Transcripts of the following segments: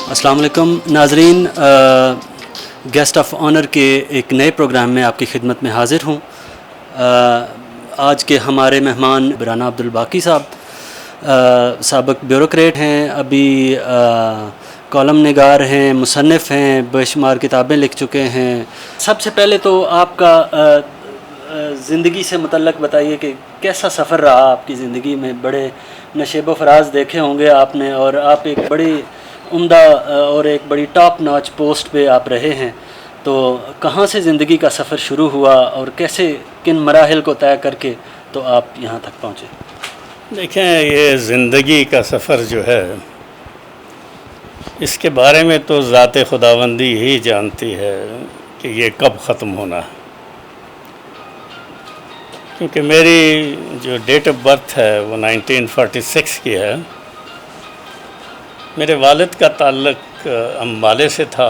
السلام علیکم ناظرین، گیسٹ آف آنر کے ایک نئے پروگرام میں آپ کی خدمت میں حاضر ہوں۔ آج کے ہمارے مہمان برانا عبدالباقی صاحب سابق بیوروکریٹ ہیں، ابھی کالم نگار ہیں، مصنف ہیں، بے شمار کتابیں لکھ چکے ہیں۔ سب سے پہلے تو آپ کا زندگی سے متعلق بتائیے کہ کیسا سفر رہا آپ کی زندگی میں؟ بڑے نشیب و فراز دیکھے ہوں گے آپ نے، اور آپ ایک بڑی عمدہ اور ایک بڑی ٹاپ ناچ پوسٹ پہ آپ رہے ہیں، تو کہاں سے زندگی کا سفر شروع ہوا اور کیسے کن مراحل کو طے کر کے تو آپ یہاں تک پہنچے؟ دیکھیں، یہ زندگی کا سفر جو ہے، اس کے بارے میں تو ذات خداوندی ہی جانتی ہے کہ یہ کب ختم ہونا ہے، کیونکہ میری جو ڈیٹ آف برتھ ہے وہ 1946 کی ہے۔ میرے والد کا تعلق امبالے سے تھا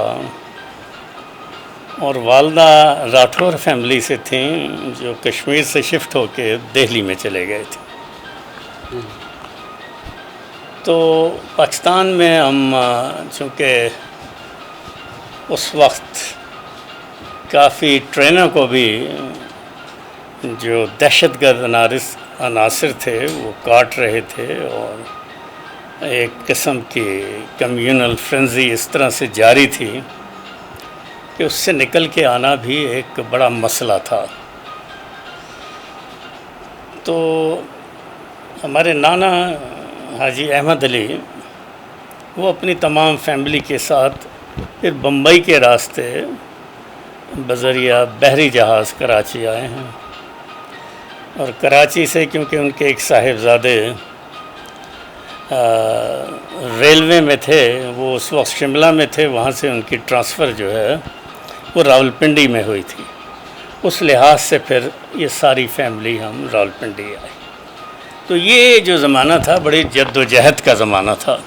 اور والدہ راٹھور فیملی سے تھیں جو کشمیر سے شفٹ ہو کے دہلی میں چلے گئے تھے۔ تو پاکستان میں ہم چونکہ اس وقت کافی ٹرینوں کو بھی جو دہشت گرد عناصر تھے وہ کاٹ رہے تھے، اور ایک قسم کی کمیونل فرینزی اس طرح سے جاری تھی کہ اس سے نکل کے آنا بھی ایک بڑا مسئلہ تھا۔ تو ہمارے نانا حاجی احمد علی وہ اپنی تمام فیملی کے ساتھ پھر بمبئی کے راستے بذریعہ بحری جہاز کراچی آئے ہیں، اور کراچی سے کیونکہ ان کے ایک صاحبزادے ریلوے میں تھے، وہ اس وقت شملہ میں تھے، وہاں سے ان کی ٹرانسفر جو ہے وہ راولپنڈی میں ہوئی تھی۔ اس لحاظ سے پھر یہ ساری فیملی ہم راولپنڈی آئی۔ تو یہ جو زمانہ تھا بڑی جد و جہد کا زمانہ تھا،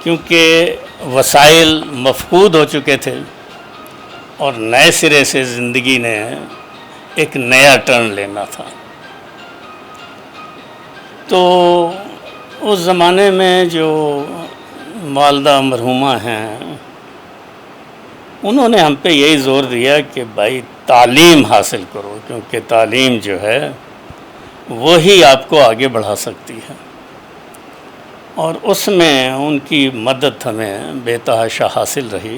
کیونکہ وسائل مفقود ہو چکے تھے اور نئے سرے سے زندگی نے ایک نیا ٹرن لینا تھا۔ تو اس زمانے میں جو والدہ مرحومہ ہیں، انہوں نے ہم پہ یہی زور دیا کہ بھائی تعلیم حاصل کرو، کیونکہ تعلیم جو ہے وہی آپ کو آگے بڑھا سکتی ہے، اور اس میں ان کی مدد ہمیں بے تحاشا حاصل رہی۔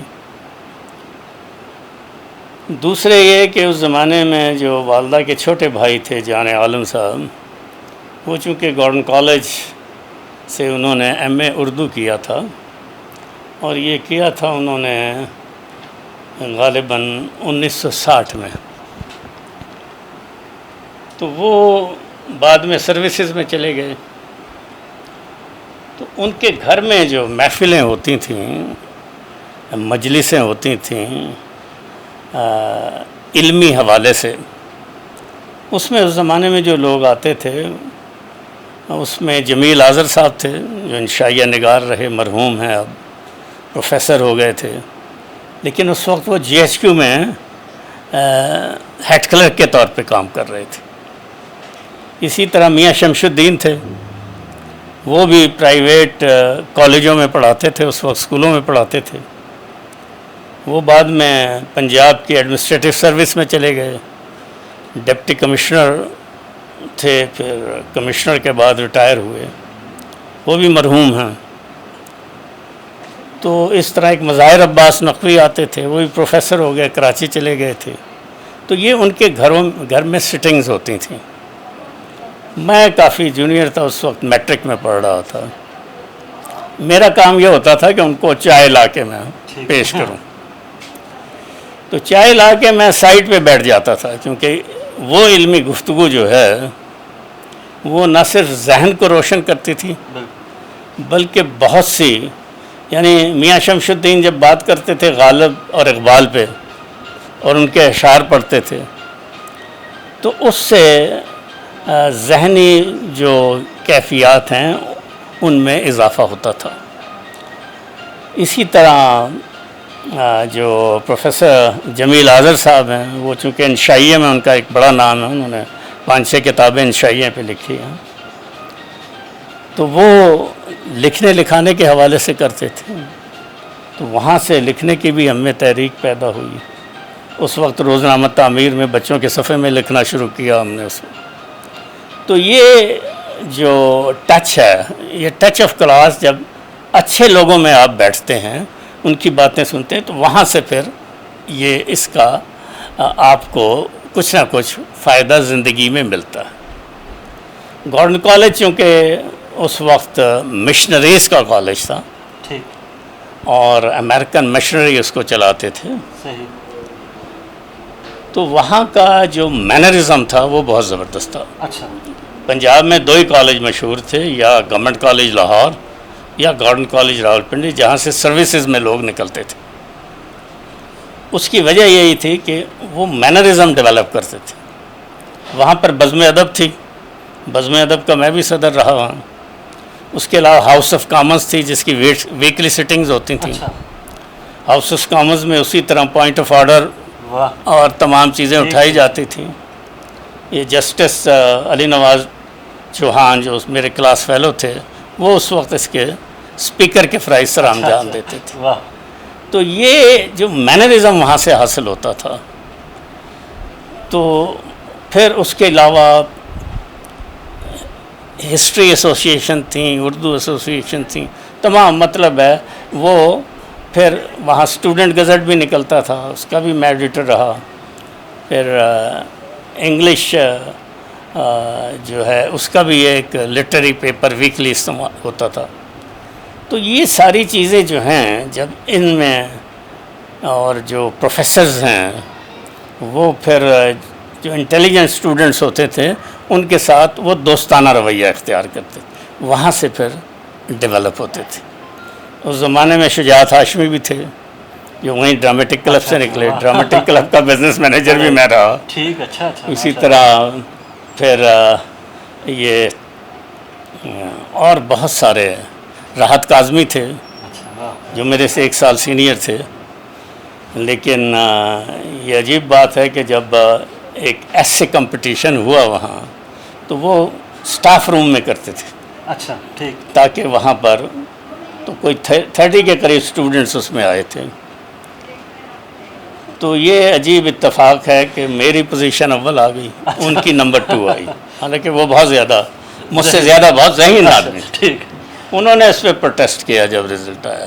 دوسرے یہ کہ اس زمانے میں جو والدہ کے چھوٹے بھائی تھے جان عالم صاحب، وہ چونکہ گورنمنٹ کالج سے انہوں نے ایم اے اردو کیا تھا، اور یہ کیا تھا انہوں نے غالباً 1960 میں۔ تو وہ بعد میں سروسز میں چلے گئے۔ تو ان کے گھر میں جو محفلیں ہوتی تھیں، مجلسیں ہوتی تھیں علمی حوالے سے، اس میں اس زمانے میں جو لوگ آتے تھے، اس میں جمیل آذر صاحب تھے جو انشائیہ نگار رہے، مرحوم ہیں، اب پروفیسر ہو گئے تھے، لیکن اس وقت وہ جی ایچ کیو میں ہیڈ کلرک کے طور پہ کام کر رہے تھے۔ اسی طرح میاں شمس الدین تھے، وہ بھی پرائیویٹ کالجوں میں پڑھاتے تھے، اس وقت اسکولوں میں پڑھاتے تھے۔ وہ بعد میں پنجاب کی ایڈمنسٹریٹو سروس میں چلے گئے، ڈپٹی کمشنر تھے، پھر کمشنر کے بعد ریٹائر ہوئے، وہ بھی مرحوم ہیں۔ تو اس طرح ایک مظاہر عباس نقوی آتے تھے، وہ بھی پروفیسر ہو گئے، کراچی چلے گئے تھے۔ تو یہ ان کے گھر میں سٹنگز ہوتی تھیں۔ میں کافی جونیئر تھا اس وقت، میٹرک میں پڑھ رہا تھا۔ میرا کام یہ ہوتا تھا کہ ان کو چائے لا کے میں پیش کروں۔ تو چائے لا کے میں سائٹ پہ بیٹھ جاتا تھا، کیونکہ وہ علمی گفتگو جو ہے وہ نہ صرف ذہن کو روشن کرتی تھی بلکہ بہت سی، یعنی میاں شمس الدین جب بات کرتے تھے غالب اور اقبال پہ اور ان کے اشعار پڑھتے تھے، تو اس سے ذہنی جو کیفیات ہیں ان میں اضافہ ہوتا تھا۔ اسی طرح جو پروفیسر جمیل آذر صاحب ہیں، وہ چونکہ انشائیہ میں ان کا ایک بڑا نام ہے، انہوں نے 5-6 کتابیں انشائیہ پہ لکھی ہیں، تو وہ لکھنے لکھانے کے حوالے سے کرتے تھے، تو وہاں سے لکھنے کی بھی ہم میں تحریک پیدا ہوئی۔ اس وقت روزنامہ تعمیر میں بچوں کے صفحے میں لکھنا شروع کیا ہم نے اس وقت۔ تو یہ جو ٹچ ہے، یہ ٹچ آف کلاس، جب اچھے لوگوں میں آپ بیٹھتے ہیں، ان کی باتیں سنتے ہیں، تو وہاں سے پھر یہ اس کا آپ کو کچھ نہ کچھ فائدہ زندگی میں ملتا ہے۔ گورنمنٹ کالج چونکہ اس وقت مشنریز کا کالج تھا ٹھیک، اور امریکن مشنری اس کو چلاتے تھے، صحیح، تو وہاں کا جو مینرزم تھا وہ بہت زبردست تھا۔ اچھا، پنجاب میں 2 ہی کالج مشہور تھے، یا گورنمنٹ کالج لاہور یا گورنمنٹ کالج راولپنڈی، جہاں سے سروسز میں لوگ نکلتے تھے۔ اس کی وجہ یہی تھی کہ وہ مینرزم ڈیولپ کرتے تھے۔ وہاں پر بزم ادب تھی، بزم ادب کا میں بھی صدر رہا وہاں۔ اس کے علاوہ ہاؤس آف کامنس تھی، جس کی ویکلی سٹنگز ہوتی تھیں۔ اچھا، ہاؤس آف کامنس میں اسی طرح پوائنٹ آف آرڈر واہ، اور تمام چیزیں اٹھائی جاتی تھیں۔ یہ جسٹس علی نواز چوہان جو میرے کلاس فیلو تھے، وہ اس وقت اس کے اسپیکر کے فرائض سر انجام دیتے تھے۔ واہ، تو یہ جو مینرزم وہاں سے حاصل ہوتا تھا، تو پھر اس کے علاوہ ہسٹری ایسوسیشن تھیں، اردو ایسوسیشن تھیں، تمام، مطلب ہے وہ پھر وہاں اسٹوڈنٹ گزٹ بھی نکلتا تھا، اس کا بھی میں ایڈیٹر رہا۔ پھر انگلش جو ہے اس کا بھی ایک لٹری پیپر ویکلی استعمال ہوتا تھا۔ تو یہ ساری چیزیں جو ہیں، جب ان میں اور جو پروفیسرز ہیں وہ پھر جو انٹیلیجنٹ اسٹوڈنٹس ہوتے تھے ان کے ساتھ وہ دوستانہ رویہ اختیار کرتے تھے، وہاں سے پھر ڈیولپ ہوتے تھے۔ اس زمانے میں شجاعت ہاشمی بھی تھے، جو وہیں ڈرامیٹک کلب سے نکلے، ڈرامیٹک کلب کا بزنس مینیجر بھی میں رہا۔ ٹھیک، اچھا اچھا، اسی طرح پھر یہ اور بہت سارے، راحت کاظمی تھے اچھا، واہ، جو میرے سے 1 سال سینئر تھے۔ لیکن یہ عجیب بات ہے کہ جب ایک ایسے کمپٹیشن ہوا وہاں، تو وہ سٹاف روم میں کرتے تھے، اچھا، ٹھیک، تاکہ وہاں پر تو کوئی 30 کے قریب اسٹوڈنٹس اس میں آئے تھے۔ تو یہ عجیب اتفاق ہے کہ میری پوزیشن اول آ گئی، ان کی نمبر 2 آئی، حالانکہ وہ بہت زیادہ، مجھ سے زیادہ بہت ذہین آدمی۔ ٹھیک، انہوں نے اس پہ پروٹیسٹ کیا جب رزلٹ آیا،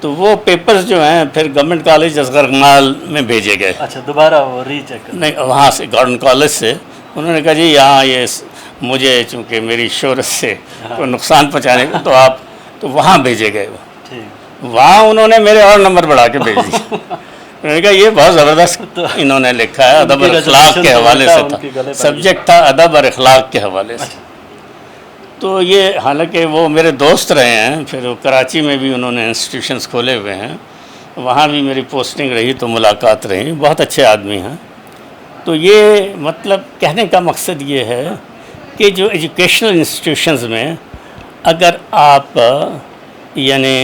تو وہ پیپرز جو ہیں پھر گورنمنٹ کالج اصغرمال میں بھیجے گئے۔ اچھا، دوبارہ وہ ری چیک، نہیں، وہاں سے گورنمنٹ کالج سے انہوں نے کہا جی یہاں یہ مجھے چونکہ میری شہرت سے کوئی نقصان پہنچانے کو، تو آپ، تو وہاں بھیجے گئے وہ۔ ٹھیک، وہاں انہوں نے میرے اور نمبر بڑھا کے بھیج دیے۔ انہوں نے کہا یہ بہت زبردست انہوں نے لکھا ہے، ادب اور اخلاق کے حوالے سے تھا، سبجیکٹ تھا ادب اور اخلاق کے حوالے سے۔ تو یہ حالانکہ وہ میرے دوست رہے ہیں، پھر وہ کراچی میں بھی انہوں نے انسٹیٹیوشنز کھولے ہوئے ہیں، وہاں بھی میری پوسٹنگ رہی تو ملاقات رہی، بہت اچھے آدمی ہیں۔ تو یہ مطلب کہنے کا مقصد یہ ہے کہ جو ایجوکیشنل انسٹیٹیوشنز میں اگر آپ یعنی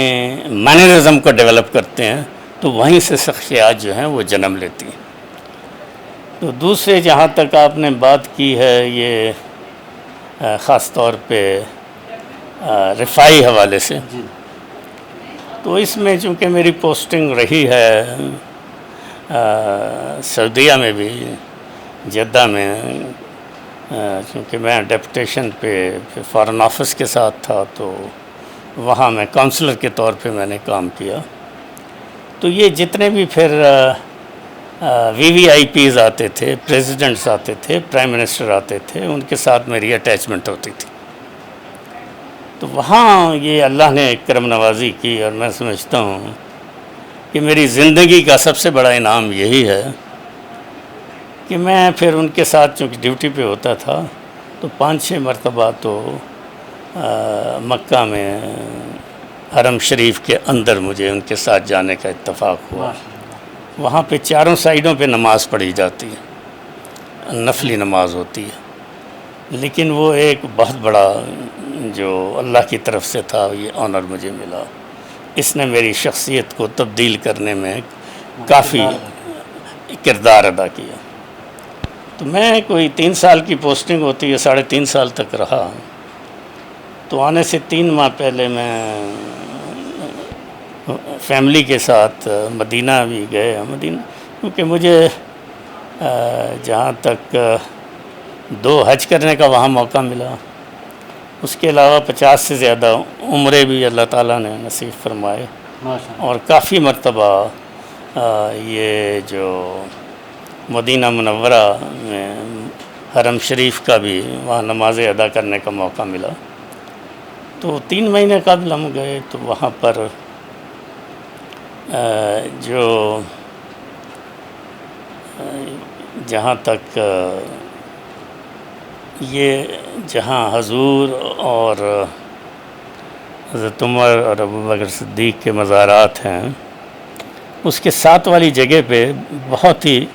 مینرزم کو ڈیولپ کرتے ہیں تو وہیں سے شخصیات جو ہیں وہ جنم لیتی ہیں۔ تو دوسرے جہاں تک آپ نے بات کی ہے یہ خاص طور پہ رفاعی حوالے سے، جی، تو اس میں چونکہ میری پوسٹنگ رہی ہے سعودیہ میں بھی، جدہ میں، چونکہ میں ڈیپوٹیشن پہ فارن آفس کے ساتھ تھا، تو وہاں میں کونسلر کے طور پہ میں نے کام کیا۔ تو یہ جتنے بھی پھر وی وی آئی پیز آتے تھے، پریزیڈنٹس آتے تھے، پرائم منسٹر آتے تھے، ان کے ساتھ میری اٹیچمنٹ ہوتی تھی۔ تو وہاں یہ اللہ نے کرم نوازی کی، اور میں سمجھتا ہوں کہ میری زندگی کا سب سے بڑا انعام یہی ہے کہ میں پھر ان کے ساتھ چونکہ ڈیوٹی پہ ہوتا تھا، تو 5-6 مرتبہ تو مکہ میں حرم شریف کے اندر مجھے ان کے ساتھ جانے کا اتفاق ہوا۔ وہاں پہ چاروں سائڈوں پہ نماز پڑھی جاتی ہے، نفلی نماز ہوتی ہے، لیکن وہ ایک بہت بڑا جو اللہ کی طرف سے تھا یہ آنر مجھے ملا، اس نے میری شخصیت کو تبدیل کرنے میں کافی کردار ادا کیا۔ تو میں کوئی 3 سال کی پوسٹنگ ہوتی ہے، 3.5 سال تک رہا، تو آنے سے 3 ماہ پہلے میں فیملی کے ساتھ مدینہ بھی گئے. مدینہ کیونکہ مجھے جہاں تک 2 حج کرنے کا وہاں موقع ملا، اس کے علاوہ 50 سے زیادہ عمرے بھی اللہ تعالیٰ نے نصیب فرمائے، اور کافی مرتبہ یہ جو مدینہ منورہ میں حرم شریف کا بھی وہاں نمازیں ادا کرنے کا موقع ملا. تو 3 مہینے قبل ہم گئے تو وہاں پر جو جہاں تک یہ جہاں حضور اور حضرت عمر اور ابوبکر صدیق کے مزارات ہیں، اس کے ساتھ والی جگہ پہ بہت ہی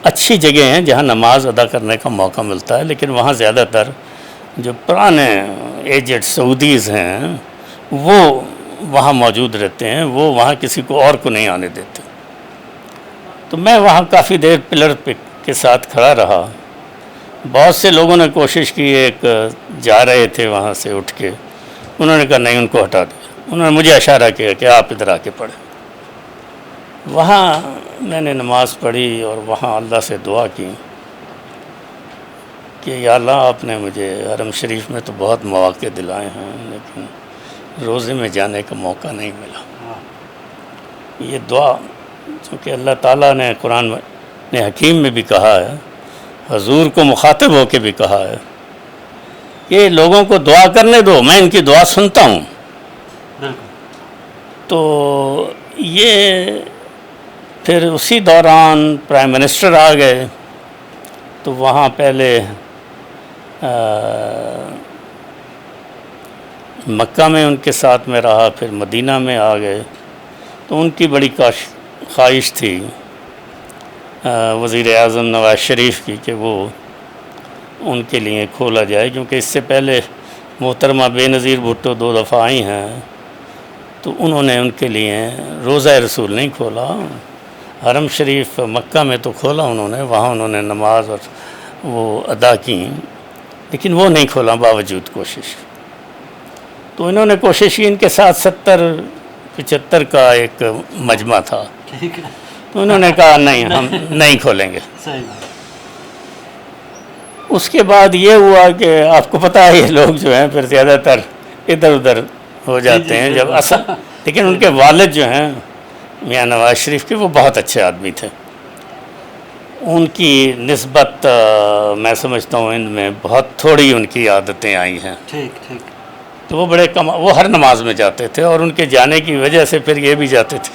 اچھی جگہ ہیں جہاں نماز ادا کرنے کا موقع ملتا ہے، لیکن وہاں زیادہ تر جو پرانے ایجڈ سعودیز ہیں وہ وہاں موجود رہتے ہیں، وہ وہاں کسی کو اور کو نہیں آنے دیتے. تو میں وہاں کافی دیر پلر کے ساتھ کھڑا رہا. بہت سے لوگوں نے کوشش کی، ایک جا رہے تھے وہاں سے اٹھ کے، انہوں نے کہا نہیں، ان کو ہٹا دیا. انہوں نے مجھے اشارہ کیا کہ آپ ادھر آ کے پڑھیں. وہاں میں نے نماز پڑھی اور وہاں اللہ سے دعا کی کہ یا اللہ، آپ نے مجھے حرم شریف میں تو بہت مواقع دلائے ہیں، لیکن روزے میں جانے کا موقع نہیں ملا. یہ دعا چونکہ اللہ تعالیٰ نے قرآن نے حکیم میں بھی کہا ہے، حضور کو مخاطب ہو کے بھی کہا ہے کہ لوگوں کو دعا کرنے دو، میں ان کی دعا سنتا ہوں. تو یہ پھر اسی دوران پرائم منسٹر آ گئے، تو وہاں پہلے مکہ میں ان کے ساتھ میں رہا، پھر مدینہ میں آ گئے. تو ان کی بڑی خواہش تھی وزیر اعظم نواز شریف کی کہ وہ ان کے لیے کھولا جائے، کیونکہ اس سے پہلے محترمہ بے نظیر بھٹو 2 دفعہ آئی ہیں، تو انہوں نے ان کے لیے روضہ رسول نہیں کھولا. حرم شریف مکہ میں تو کھولا انہوں نے، وہاں انہوں نے نماز اور وہ ادا کی، لیکن وہ نہیں کھولا باوجود کوشش. تو انہوں نے کوشش کی، ان کے ساتھ 70-75 کا ایک مجمع تھا، تو انہوں نے کہا نہیں، ہم نہیں کھولیں گے. اس کے بعد یہ ہوا کہ آپ کو پتہ ہے یہ لوگ جو ہیں پھر زیادہ تر ادھر ادھر ہو جاتے ہیں جب اصل. لیکن ان کے والد جو ہیں میاں نواز شریف کے، وہ بہت اچھے آدمی تھے. ان کی نسبت میں سمجھتا ہوں ان میں بہت تھوڑی ان کی عادتیں آئی ہیں. تو وہ بڑے وہ ہر نماز میں جاتے تھے، اور ان کے جانے کی وجہ سے پھر یہ بھی جاتے تھے.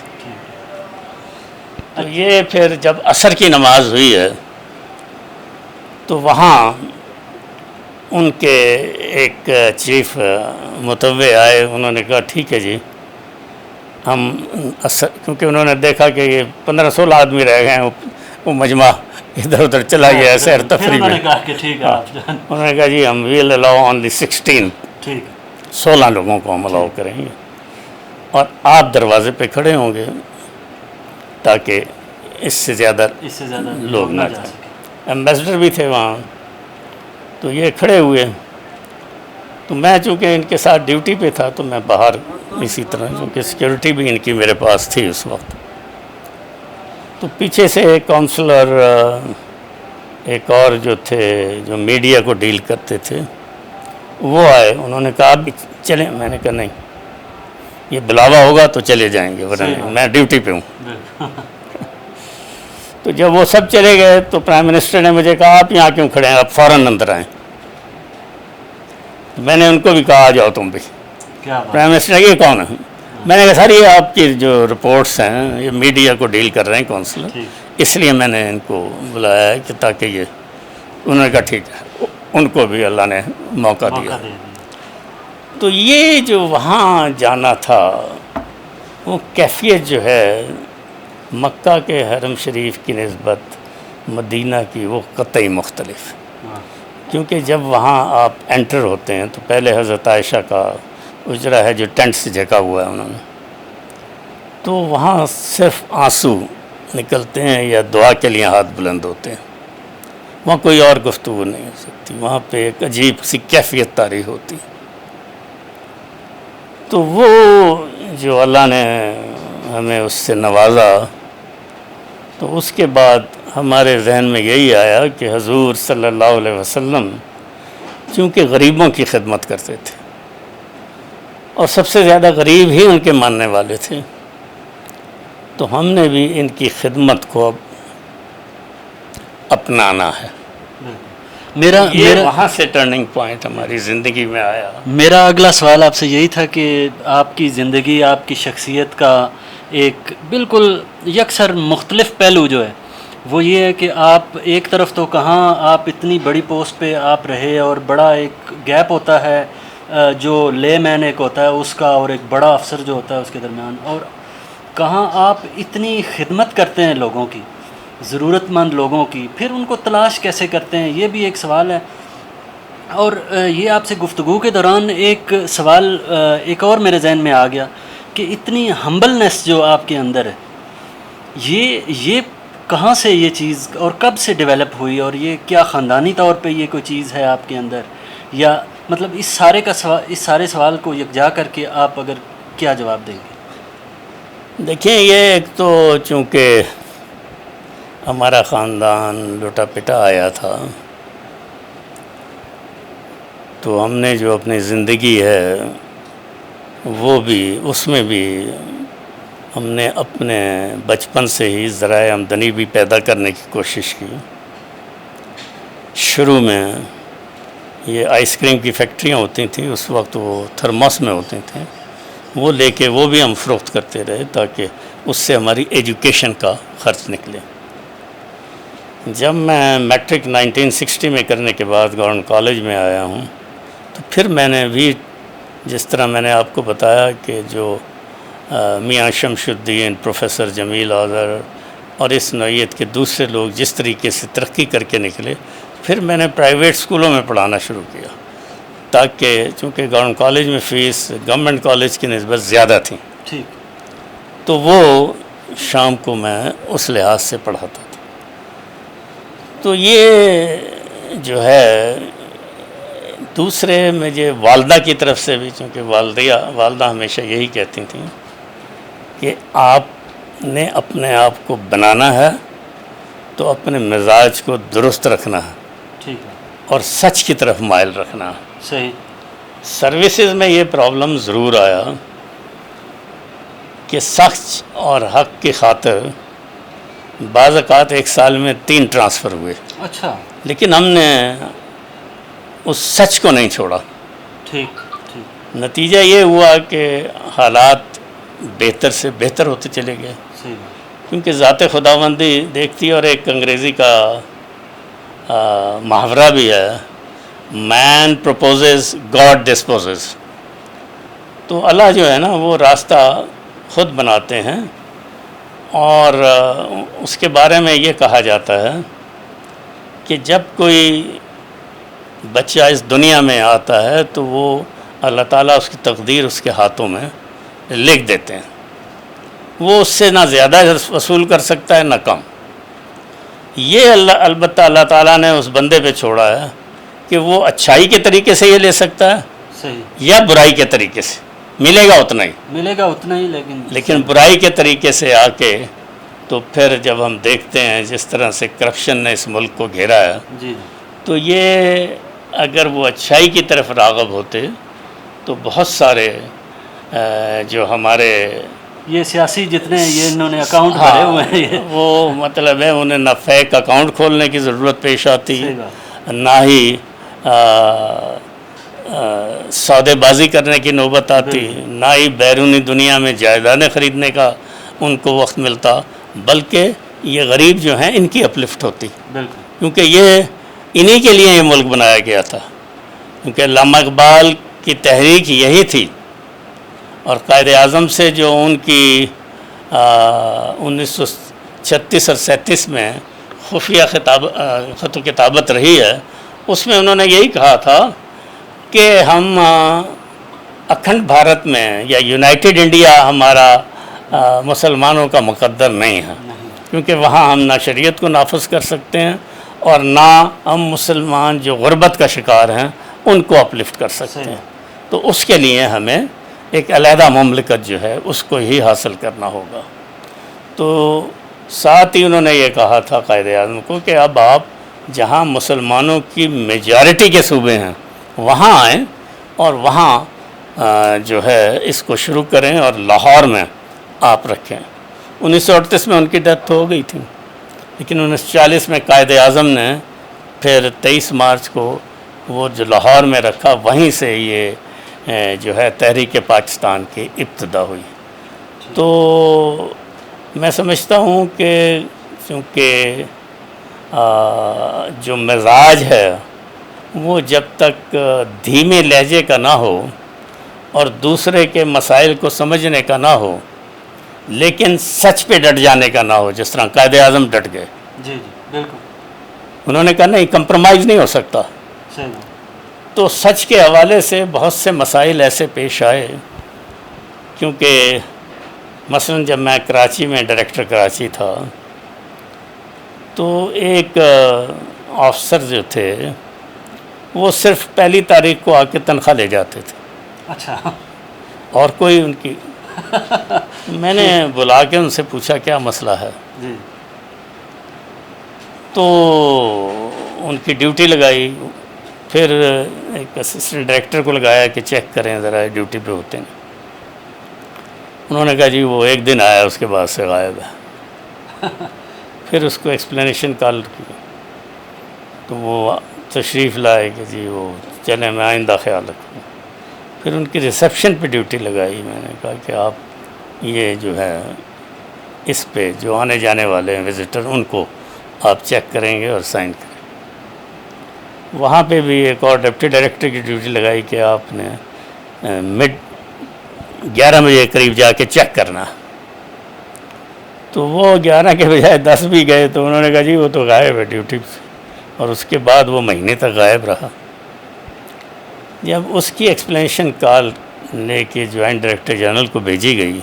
تو یہ پھر جب عصر کی نماز ہوئی ہے تو وہاں ان کے ایک چیف متوع آئے. انہوں نے کہا ٹھیک ہے جی، ہم کیونکہ انہوں نے دیکھا کہ یہ 15-16 آدمی رہ گئے ہیں، وہ مجمع ادھر ادھر چلا گیا ہے سیر تفریح میں. انہوں نے کہا جی ہم ویل الاؤ اونلی 16 لوگوں کو ہم الاؤ کریں گے، اور آپ دروازے پہ کھڑے ہوں گے تاکہ اس سے زیادہ لوگ نہ جائیں. ایمبیسڈر بھی تھے وہاں، تو یہ کھڑے ہوئے. تو میں چونکہ ان کے ساتھ ڈیوٹی پہ تھا تو میں باہر اسی طرح، چونکہ سیکیورٹی بھی ان کی میرے پاس تھی اس وقت. تو پیچھے سے ایک کونسلر، ایک اور جو تھے جو میڈیا کو ڈیل کرتے تھے، وہ آئے. انہوں نے کہا آپ بھی چلیں. میں نے کہا نہیں، یہ بلاوا ہوگا تو چلے جائیں گے، ورنہ میں ڈیوٹی پہ ہوں. تو جب وہ سب چلے گئے تو پرائم منسٹر نے مجھے کہا آپ یہاں کیوں کھڑے ہیں، آپ فوراً اندر آئیں. میں نے ان کو بھی کہا آ جاؤ تم بھی. پرائم منسٹر نے یہ کون ہے؟ میں نے کہا سر یہ آپ کی جو رپورٹس ہیں یہ میڈیا کو ڈیل کر رہے ہیں کونسلر، اس لیے میں نے ان کو بلایا ہے کہ تاکہ یہ. انہوں نے کہا ٹھیک ہے. ان کو بھی اللہ نے موقع دیا. تو یہ جو وہاں جانا تھا وہ کیفیت جو ہے مکہ کے حرم شریف کی نسبت مدینہ کی وہ قطعی مختلف. کیونکہ جب وہاں آپ انٹر ہوتے ہیں تو پہلے حضرت عائشہ کا اجرا ہے جو ٹینٹ سے جھکا ہوا ہے انہوں نے، تو وہاں صرف آنسو نکلتے ہیں یا دعا کے لیے ہاتھ بلند ہوتے ہیں. وہاں کوئی اور گفتگو نہیں ہو سکتی. وہاں پہ ایک عجیب سی کیفیت طاری ہوتی. تو وہ جو اللہ نے ہمیں اس سے نوازا، تو اس کے بعد ہمارے ذہن میں یہی آیا کہ حضور صلی اللہ علیہ وسلم چونکہ غریبوں کی خدمت کرتے تھے اور سب سے زیادہ غریب ہی ان کے ماننے والے تھے، تو ہم نے بھی ان کی خدمت کو اب اپنانا ہے۔ یہ وہاں سے ٹرننگ پوائنٹ ہماری زندگی میں آیا۔ میرا اگلا سوال آپ سے یہی تھا کہ آپ کی زندگی، آپ کی شخصیت کا ایک بالکل یکسر مختلف پہلو جو ہے وہ یہ ہے کہ آپ ایک طرف تو کہاں آپ اتنی بڑی پوسٹ پہ آپ رہے اور بڑا ایک گیپ ہوتا ہے جو لے مین ایک ہوتا ہے اس کا اور ایک بڑا افسر جو ہوتا ہے اس کے درمیان، اور کہاں آپ اتنی خدمت کرتے ہیں لوگوں کی، ضرورت مند لوگوں کی، پھر ان کو تلاش کیسے کرتے ہیں، یہ بھی ایک سوال ہے۔ اور یہ آپ سے گفتگو کے دوران ایک سوال ایک اور میرے ذہن میں آ گیا کہ اتنی ہمبلنس جو آپ کے اندر ہے، یہ کہاں سے یہ چیز اور کب سے ڈیولپ ہوئی، اور یہ کیا خاندانی طور پہ یہ کوئی چیز ہے آپ کے اندر، یا مطلب اس سارے سوال کو یکجا کر کے آپ اگر کیا جواب دیں گے؟ دیکھیں، یہ ایک تو چونکہ ہمارا خاندان لوٹا پٹا آیا تھا، تو ہم نے جو اپنی زندگی ہے وہ بھی، اس میں بھی ہم نے اپنے بچپن سے ہی ذرائع آمدنی بھی پیدا کرنے کی کوشش کی۔ شروع میں یہ آئس کریم کی فیکٹریاں ہوتی تھیں، اس وقت وہ تھرماس میں ہوتے تھے، وہ لے کے وہ بھی ہم فروخت کرتے رہے تاکہ اس سے ہماری ایجوکیشن کا خرچ نکلے۔ جب میں میٹرک 1960 میں کرنے کے بعد گورنمنٹ کالج میں آیا ہوں، تو پھر میں نے بھی جس طرح میں نے آپ کو بتایا کہ جو میاں شمس الدین، پروفیسر جمیل آذر اور اس نوعیت کے دوسرے لوگ جس طریقے سے ترقی کر کے نکلے، پھر میں نے پرائیویٹ اسکولوں میں پڑھانا شروع کیا، تاکہ چونکہ گورنمنٹ کالج میں فیس گورنمنٹ کالج کی نسبت زیادہ تھی، تو وہ شام کو میں اس لحاظ سے پڑھاتا تھا۔ تو یہ جو ہے دوسرے مجھے والدہ کی طرف سے بھی، چونکہ والدہ ہمیشہ یہی کہتی تھیں کہ آپ نے اپنے آپ کو بنانا ہے تو اپنے مزاج کو درست رکھنا ہے اور سچ کی طرف مائل رکھنا ہے۔ صحیح۔ سروسز میں یہ پرابلم ضرور آیا کہ سچ اور حق کی خاطر بعض اوقات ایک سال میں 3 ٹرانسفر ہوئے۔ اچھا۔ لیکن ہم نے اس سچ کو نہیں چھوڑا۔ ٹھیک۔ نتیجہ یہ ہوا کہ حالات بہتر سے بہتر ہوتے چلے گئے، کیونکہ ذات خداوندی دیکھتی، اور ایک انگریزی کا محاورہ بھی ہے، مین پروپوزز گاڈ ڈسپوزز۔ تو اللہ جو ہے نا وہ راستہ خود بناتے ہیں، اور اس کے بارے میں یہ کہا جاتا ہے کہ جب کوئی بچہ اس دنیا میں آتا ہے تو وہ اللہ تعالیٰ اس کی تقدیر اس کے ہاتھوں میں لکھ دیتے ہیں، وہ اس سے نہ زیادہ وصول کر سکتا ہے نہ کم۔ یہ البتہ اللہ تعالیٰ نے اس بندے پہ چھوڑا ہے کہ وہ اچھائی کے طریقے سے یہ لے سکتا ہے، صحیح، یا برائی کے طریقے سے، ملے گا اتنا ہی، لیکن برائی کے طریقے سے آ کے تو پھر جب ہم دیکھتے ہیں جس طرح سے کرپشن نے اس ملک کو گھیرا ہے، جی، تو یہ اگر وہ اچھائی کی طرف راغب ہوتے تو بہت سارے جو ہمارے یہ سیاسی جتنے یہ انہوں نے اکاؤنٹ بھرے ہوئے ہیں، وہ مطلب ہے انہیں نہ فیک اکاؤنٹ کھولنے کی ضرورت پیش آتی، نہ ہی سودے بازی کرنے کی نوبت آتی، نہ ہی بیرونی دنیا میں جائیدادیں خریدنے کا ان کو وقت ملتا، بلکہ یہ غریب جو ہیں ان کی اپلفٹ ہوتی، کیونکہ یہ انہی کے لیے یہ ملک بنایا گیا تھا، کیونکہ علامہ اقبال کی تحریک یہی تھی، اور قائد اعظم سے جو ان کی 1936 اور 37 میں خفیہ خط و کتابت رہی ہے، اس میں انہوں نے یہی کہا تھا کہ ہم اکھنڈ بھارت میں یا یونائٹڈ انڈیا ہمارا مسلمانوں کا مقدر نہیں ہے، کیونکہ وہاں ہم نہ شریعت کو نافذ کر سکتے ہیں اور نہ ہم مسلمان جو غربت کا شکار ہیں ان کو اپلفٹ کر سکتے ہیں، تو اس کے لیے ہمیں ایک علیحدہ مملکت جو ہے اس کو ہی حاصل کرنا ہوگا. تو ساتھ ہی انہوں نے یہ کہا تھا قائد اعظم کو کہ اب آپ جہاں مسلمانوں کی میجارٹی کے صوبے ہیں وہاں آئیں اور وہاں جو ہے اس کو شروع کریں اور لاہور میں آپ رکھیں. 1938 میں ان کی ڈیتھ ہو گئی تھی، لیکن 1940 میں قائد اعظم نے پھر 23 مارچ کو وہ جو لاہور میں رکھا، وہیں سے یہ جو ہے تحریک پاکستان کی ابتدا ہوئی. تو میں سمجھتا ہوں کہ چونکہ جو مزاج ہے وہ جب تک دھیمے لہجے کا نہ ہو اور دوسرے کے مسائل کو سمجھنے کا نہ ہو لیکن سچ پہ ڈٹ جانے کا نہ ہو، جس طرح قائد اعظم ڈٹ گئے. جی جی بالکل. انہوں نے کہا نہیں، کمپرومائز نہیں ہو سکتا. تو سچ کے حوالے سے بہت سے مسائل ایسے پیش آئے، کیونکہ مثلا جب میں کراچی میں ڈائریکٹر کراچی تھا تو ایک آفسر جو تھے وہ صرف پہلی تاریخ کو آ کے تنخواہ لے جاتے تھے. اچھا. اور کوئی ان کی میں نے بلا کے ان سے پوچھا کیا مسئلہ ہے. جی. تو ان کی ڈیوٹی لگائی، پھر ایک اسسٹنٹ ڈائریکٹر کو لگایا کہ چیک کریں ذرا ڈیوٹی پہ ہوتے ہیں. انہوں نے کہا جی وہ ایک دن آیا اس کے بعد سے غائب ہے. پھر اس کو ایکسپلینیشن کال کی تو وہ تشریف لائے کہ جی وہ چلیں میں آئندہ خیال رکھوں. پھر ان کی ریسیپشن پہ ڈیوٹی لگائی. میں نے کہا کہ آپ یہ جو ہے اس پہ جو آنے جانے والے ہیں وزٹر ان کو آپ چیک کریں گے اور سائن کریں. وہاں پہ بھی ایک اور ڈپٹی ڈائریکٹر کی ڈیوٹی لگائی کہ آپ نے مڈ 11 بجے قریب جا کے چیک کرنا. تو وہ 11 کے بجائے 10 بھی گئے تو انہوں نے کہا جی وہ تو غائب ہے ڈیوٹی سے، اور اس کے بعد وہ مہینے تک غائب رہا. جب اس کی ایکسپلینیشن کال لے کے جوائنٹ ڈائریکٹر جنرل کو بھیجی گئی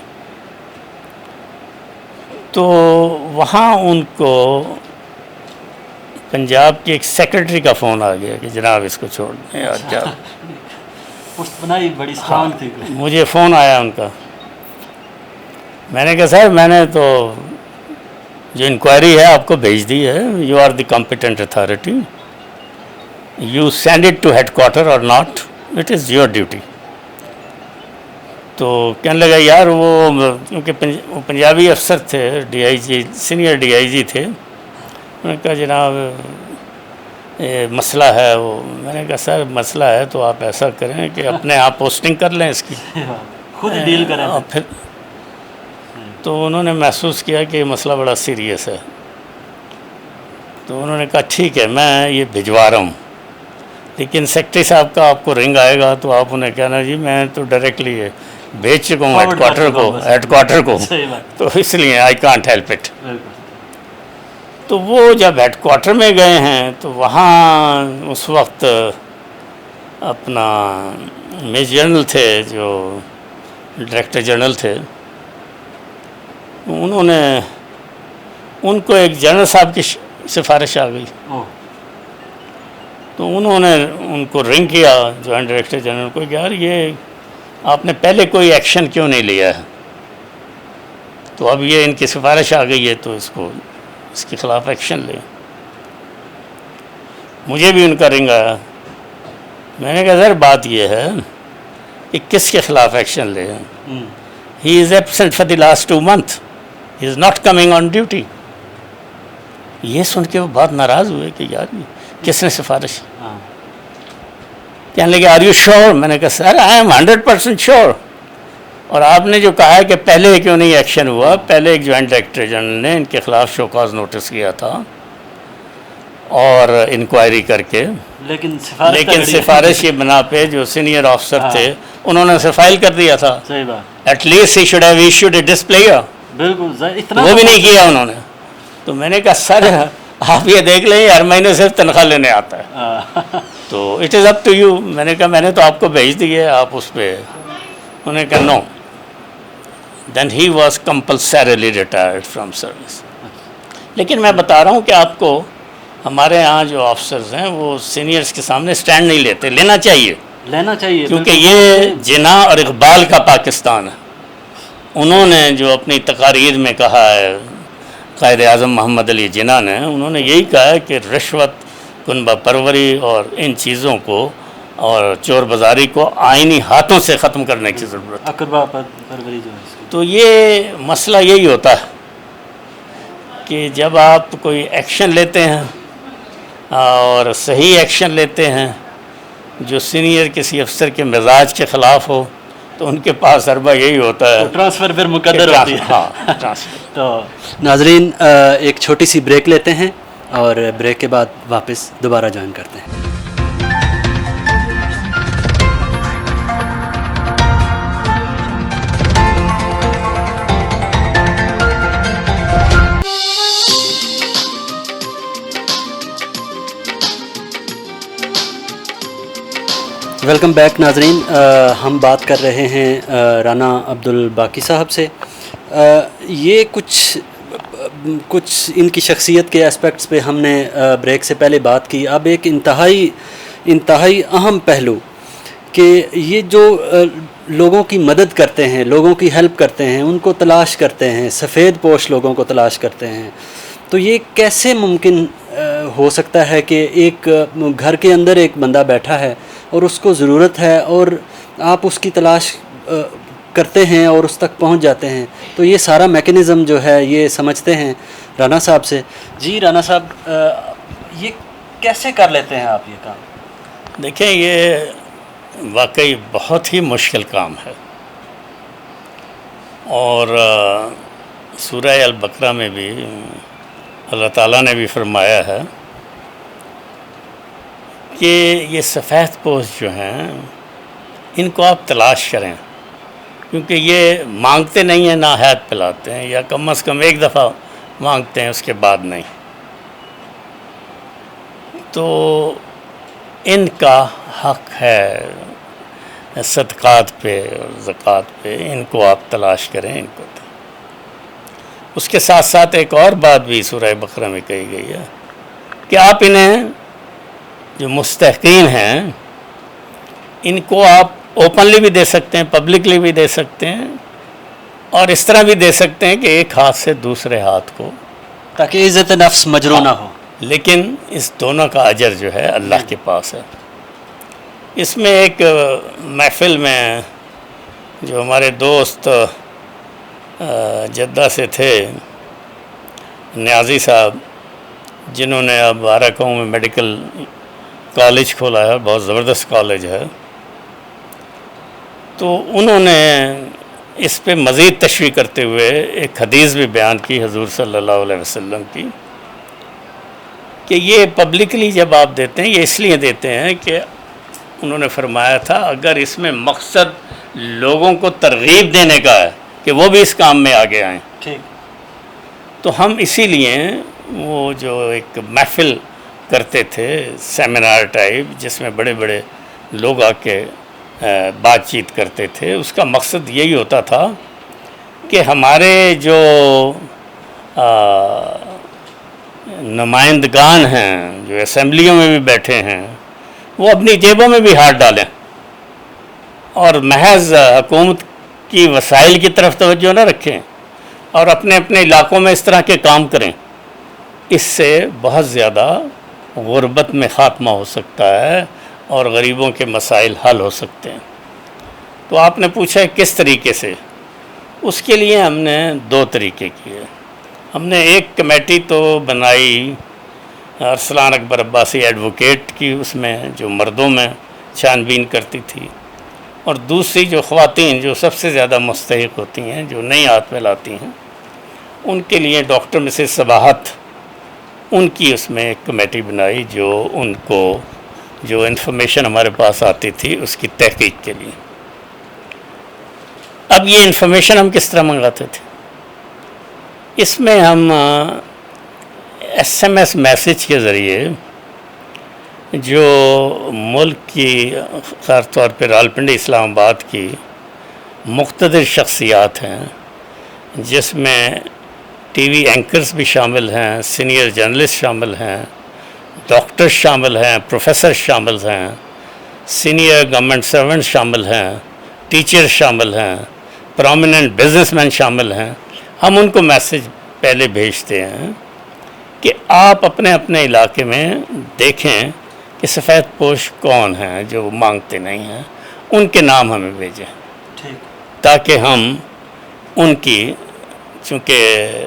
تو وہاں ان کو پنجاب کے ایک سیکرٹری کا فون آ گیا کہ جناب اس کو چھوڑ دیں. اور کیا بنائی بڑی اسٹرانگ تھی. مجھے فون آیا ان کا. میں نے کہا سر میں نے تو جو انکوائری ہے آپ کو بھیج دی ہے، you are the competent authority, you send it to headquarter اور not, it is your duty. تو کہنے لگا یار وہ کیونکہ وہ پنجابی افسر تھے، D I G senior D I G تھے. انہوں نے کہا جناب مسئلہ ہے وہ. میں نے کہا سر مسئلہ ہے تو آپ ایسا کریں کہ اپنے آپ پوسٹنگ کر لیں اس کی، خود ڈیل کریں. پھر تو انہوں نے محسوس کیا کہ یہ مسئلہ بڑا سیریس ہے. تو انہوں نے کہا ٹھیک ہے میں یہ بھجوا رہا ہوں، لیکن سیکرٹری صاحب کا آپ کو رنگ آئے گا تو آپ انہیں کہنا جی میں تو ڈائریکٹلی بھیج چکا ہوں ہیڈ کوارٹر کو تو اس لیے آئی کانٹ ہیلپ اٹ. تو وہ جب ہیڈ کوارٹر میں گئے ہیں تو وہاں اس وقت اپنا میجر جنرل تھے جو ڈائریکٹر جنرل تھے، انہوں نے ان کو ایک جنرل صاحب کی سفارش آ گئی. تو انہوں نے ان کو رنگ کیا جوائنٹ ڈائریکٹر جنرل کو کہ یار یہ آپ نے پہلے کوئی ایکشن کیوں نہیں لیا ہے. تو اب یہ ان کی سفارش آ گئی ہے تو اس کے خلاف ایکشن لیں. مجھے بھی ان کا رنگ آیا. میں نے کہا سر بات یہ ہے کہ کس کے خلاف ایکشن لیں. He is absent for the last 2 months. He is not coming on duty. یہ سن کے وہ بہت ناراض ہوئے کہ یار کس نے سفارش. کہنے لگے آر یو شیور. میں نے کہا سر آئی ایم 100% شیور. اور آپ نے جو کہا ہے کہ پہلے کیوں نہیں ایکشن ہوا، پہلے ایک جوائنٹ ڈائریکٹر جنرل نے ان کے خلاف شو کاز نوٹس کیا تھا اور انکوائری کر کے، لیکن سفارش کی بنا پہ جو سینئر آفسر تھے انہوں نے اسے فائل کر دیا تھا. At least he should have issued a display. وہ بھی نہیں کیا انہوں نے. تو میں نے کہا سر آپ یہ دیکھ لیں ہر مہینے صرف تنخواہ لینے آتا ہے. تو it is up to you. میں نے کہا میں نے تو آپ کو بھیج دی ہے، آپ اس پہ. انہوں نے کہا no. Then he was compulsorily retired from service. لیکن میں بتا رہا ہوں کہ آپ کو ہمارے ہاں جو آفسرز ہیں وہ سینئرز کے سامنے سٹینڈ نہیں لیتے. لینا چاہیے لینا چاہیے کیونکہ یہ جناح اور اقبال کا پاکستان ہے. انہوں نے جو اپنی تقاریر میں کہا ہے، قائد اعظم محمد علی جناح نے، انہوں نے یہی کہا ہے کہ رشوت، کنبہ پروری اور ان چیزوں کو اور چور بازاری کو آئینی ہاتھوں سے ختم کرنے کی ضرورت ہے. اقربا پروری جو ہے اس کی. تو یہ مسئلہ یہی ہوتا ہے کہ جب آپ کوئی ایکشن لیتے ہیں اور صحیح ایکشن لیتے ہیں جو سینئر کسی افسر کے مزاج کے خلاف ہو، تو ان کے پاس اربا یہی ہوتا ہے. ٹرانسفر پھر مقدر ہوتی ہے. ہاں ٹرانسفر. تو ناظرین ایک چھوٹی سی بریک لیتے ہیں اور بریک کے بعد واپس دوبارہ جوائن کرتے ہیں. ویلکم بیک ناظرین. ہم بات کر رہے ہیں رانا عبدالباقی صاحب سے. یہ کچھ ان کی شخصیت کے اسپیکٹس پہ ہم نے بریک سے پہلے بات کی. اب ایک انتہائی اہم پہلو کہ یہ جو لوگوں کی مدد کرتے ہیں، لوگوں کی ہیلپ کرتے ہیں، ان کو تلاش کرتے ہیں، سفید پوش لوگوں کو تلاش کرتے ہیں، تو یہ کیسے ممکن ہو سکتا ہے کہ ایک گھر کے اندر ایک بندہ بیٹھا ہے اور اس کو ضرورت ہے اور آپ اس کی تلاش کرتے ہیں اور اس تک پہنچ جاتے ہیں. تو یہ سارا میکینزم جو ہے یہ سمجھتے ہیں رانا صاحب سے. جی رانا صاحب، یہ کیسے کر لیتے ہیں آپ یہ کام؟ دیکھیں، یہ واقعی بہت ہی مشکل کام ہے، اور سورہ البقرہ میں بھی اللہ تعالیٰ نے بھی فرمایا ہے کہ یہ سفید پوش جو ہیں ان کو آپ تلاش کریں، کیونکہ یہ مانگتے نہیں ہیں، نہ ہاتھ پلاتے ہیں، یا کم از کم ایک دفعہ مانگتے ہیں، اس کے بعد نہیں. تو ان کا حق ہے صدقات پہ اور زکوٰۃ پہ، ان کو آپ تلاش کریں. ان کو اس کے ساتھ ساتھ ایک اور بات بھی سورہ بقرہ میں کہی گئی ہے کہ آپ انہیں جو مستحقین ہیں ان کو آپ اوپنلی بھی دے سکتے ہیں، پبلکلی بھی دے سکتے ہیں، اور اس طرح بھی دے سکتے ہیں کہ ایک ہاتھ سے دوسرے ہاتھ کو، تاکہ عزت نفس مجروح نہ ہو. لیکن اس دونوں کا اجر جو ہے اللہ کے پاس ہے. اس میں ایک محفل میں جو ہمارے دوست جدہ سے تھے، نیازی صاحب، جنہوں نے اب آراکوں میں میڈیکل کالج کھولا ہے، بہت زبردست کالج ہے، تو انہوں نے اس پہ مزید تشریح کرتے ہوئے ایک حدیث بھی بیان کی حضور صلی اللہ علیہ وسلم کی، کہ یہ پبلکلی جب آپ دیتے ہیں، یہ اس لیے دیتے ہیں کہ انہوں نے فرمایا تھا اگر اس میں مقصد لوگوں کو ترغیب دینے کا ہے کہ وہ بھی اس کام میں آگے آئیں، ٹھیک، تو ہم اسی لیے وہ جو ایک محفل کرتے تھے، سیمینار ٹائپ، جس میں بڑے بڑے لوگ آ کے بات چیت کرتے تھے، اس کا مقصد یہی ہوتا تھا کہ ہمارے جو نمائندگان ہیں، جو اسمبلیوں میں بھی بیٹھے ہیں، وہ اپنی جیبوں میں بھی ہاتھ ڈالیں اور محض حکومت کی وسائل کی طرف توجہ نہ رکھیں، اور اپنے اپنے علاقوں میں اس طرح کے کام کریں. اس سے بہت زیادہ غربت میں خاتمہ ہو سکتا ہے اور غریبوں کے مسائل حل ہو سکتے ہیں. تو آپ نے پوچھا کس طریقے سے؟ اس کے لیے ہم نے دو طریقے کیے. ہم نے ایک کمیٹی تو بنائی ارسلان اکبر عباسی ایڈوکیٹ کی، اس میں جو مردوں میں چھان بین کرتی تھی، اور دوسری جو خواتین جو سب سے زیادہ مستحق ہوتی ہیں، جو نہیں ہاتھ پھیلاتی ہیں، ان کے لیے ڈاکٹر مسز صباحت، ان کی اس میں ایک کمیٹی بنائی جو ان کو جو انفارمیشن ہمارے پاس آتی تھی اس کی تحقیق کے لیے. اب یہ انفارمیشن ہم کس طرح منگاتے تھے؟ اس میں ہم ایس ایم ایس میسیج کے ذریعے جو ملک کی، خاص طور پہ راولپنڈی اسلام آباد کی مقتدر شخصیات ہیں، جس میں ٹی وی اینکرز بھی شامل ہیں، سینئر جرنلسٹ شامل ہیں، ڈاکٹر شامل ہیں، پروفیسر شامل ہیں، سینئر گورنمنٹ سرونٹ شامل ہیں، ٹیچر شامل ہیں، پرومیننٹ بزنس مین شامل ہیں، ہم ان کو میسج پہلے بھیجتے ہیں کہ آپ اپنے اپنے علاقے میں دیکھیں کہ سفید پوش کون ہیں جو مانگتے نہیں ہیں، ان کے نام ہمیں بھیجیں تاکہ ہم ان کی، چونکہ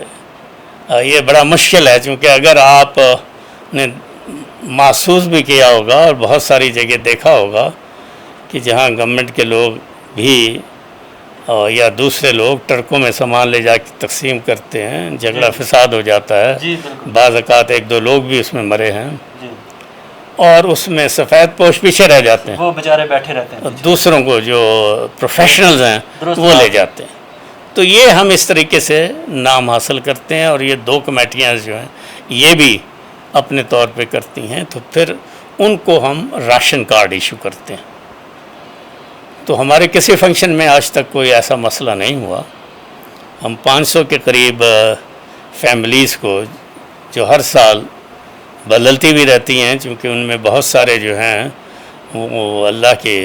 یہ بڑا مشکل ہے، چونکہ اگر آپ نے محسوس بھی کیا ہوگا اور بہت ساری جگہ دیکھا ہوگا کہ جہاں گورنمنٹ کے لوگ بھی یا دوسرے لوگ ٹرکوں میں سامان لے جا کے تقسیم کرتے ہیں، جھگڑا فساد ہو جاتا ہے، بعض اوقات 1-2 لوگ بھی اس میں مرے ہیں، اور اس میں سفید پوش پیچھے رہ جاتے ہیں، وہ بیچارے بیٹھے رہتے ہیں، دوسروں کو جو پروفیشنلز ہیں وہ لے جاتے ہیں۔ تو یہ ہم اس طریقے سے نام حاصل کرتے ہیں، اور یہ 2 کمیٹیاں جو ہیں یہ بھی اپنے طور پہ کرتی ہیں، تو پھر ان کو ہم راشن کارڈ ایشو کرتے ہیں۔ تو ہمارے کسی فنکشن میں آج تک کوئی ایسا مسئلہ نہیں ہوا۔ ہم 500 کے قریب فیملیز کو جو ہر سال بدلتی بھی رہتی ہیں، چونکہ ان میں بہت سارے جو ہیں وہ اللہ کی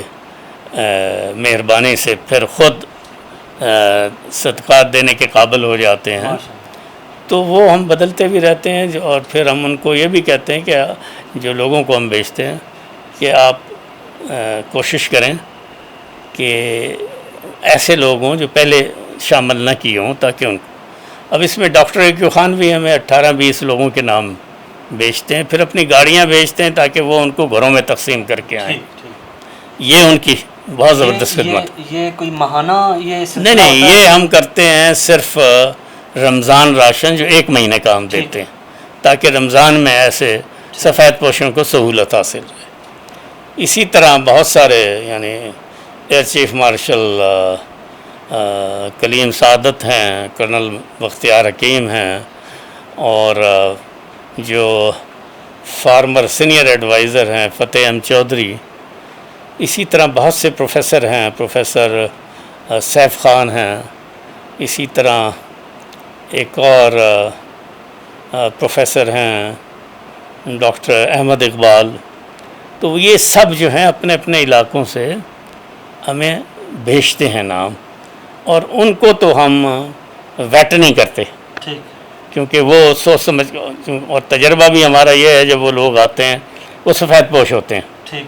مہربانی سے پھر خود صدقات دینے کے قابل ہو جاتے ہیں، تو وہ ہم بدلتے بھی رہتے ہیں، اور پھر ہم ان کو یہ بھی کہتے ہیں کہ جو لوگوں کو ہم بیچتے ہیں کہ آپ کوشش کریں کہ ایسے لوگ ہوں جو پہلے شامل نہ کیے ہوں، تاکہ ان کو، اب اس میں ڈاکٹر ایکیو خان بھی ہمیں 18-20 لوگوں کے نام بیچتے ہیں، پھر اپنی گاڑیاں بیچتے ہیں تاکہ وہ ان کو گھروں میں تقسیم کر کے آئیں۔ یہ ان کی بہت زبردست خدمت۔ یہ کوئی ماہانہ نہیں، یہ ہم کرتے ہیں صرف رمضان راشن جو 1 مہینے کا ہم دیتے ہیں، تاکہ رمضان میں ایسے سفید پوشوں کو سہولت حاصل رہے۔ اسی طرح بہت سارے، یعنی ایئر چیف مارشل کلیم سعادت ہیں، کرنل بختیار حکیم ہیں، اور جو فارمر سینئر ایڈوائزر ہیں فتح احمد چودھری، اسی طرح بہت سے پروفیسر ہیں، پروفیسر سیف خان ہیں، اسی طرح ایک اور پروفیسر ہیں ڈاکٹر احمد اقبال۔ تو یہ سب جو ہیں اپنے اپنے علاقوں سے ہمیں بھیجتے ہیں نام، اور ان کو تو ہم ویٹ نہیں کرتے، کیونکہ وہ سوچ سمجھ، اور تجربہ بھی ہمارا یہ ہے جب وہ لوگ آتے ہیں وہ سفید پوش ہوتے ہیں،